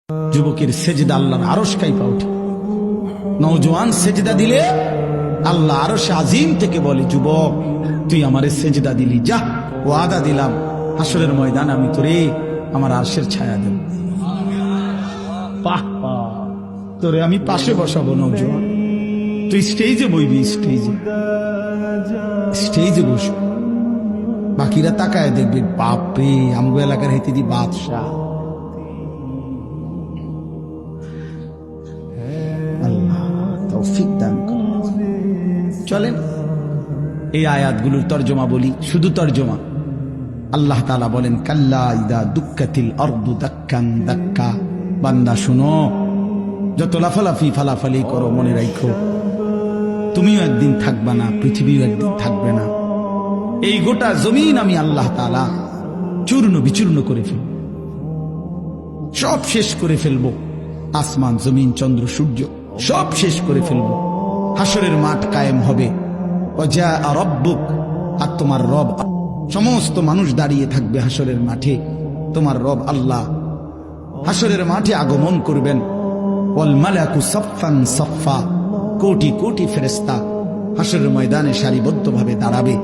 যুবকের সেজদা আল্লাহর আরশ কাইপা ওঠে। নওজোয়ান সেজদা দিলে আল্লাহ আরশে আজিম থেকে বলে, যুবক তুই আমারে সেজদা দিলি, যা ওয়াদা দিলাম হাসরের ময়দান আমি তোরে আমার আরশের ছায়া দেব। বাহ বাহ, তোরে আমি পাশে বসাবো নওজোয়ান, তুই স্টেজে বইবি, স্টেজে বসবি, বাকিরা তাকায় দেখবে, বাপরে আমগো এলাকার হেতে দি বাদশাহ। আল্লাহ তৌফিক দান করুন। চলেন এই আয়াতগুলোর তর্জমা বলি, শুধু তর্জমা। আল্লাহ তাআলা বলেন, কাল্লা ইদা দুক্কাতিল আরদু দাক্কান দাক্কা। বান্দা শুনো, যত লাফালাফি ফালাফালি করো মনে রাখো তুমিও একদিন থাকবা না, পৃথিবীও একদিন থাকবে না। এই গোটা জমিন আমি আল্লাহ তাআলা চূর্ণ বিচূর্ণ করে ফেলব, সব শেষ করে ফেলব। আসমান জমিন চন্দ্র সূর্য সব শেষ করে ফেলব। হাসরের মাঠ কায়েম হবে। ওয়া রাব্বুক, আর তোমার রব, সমস্ত মানুষ দাঁড়িয়ে থাকবে হাসরের মাঠে। তোমার রব আল্লাহ হাসরের মাঠে আগমন করবেন। ওয়াল মালাকু সাফফান সাফফা, কোটি কোটি ফেরেশতা হাসরের ময়দানে সারিবদ্ধভাবে দাঁড়াবে।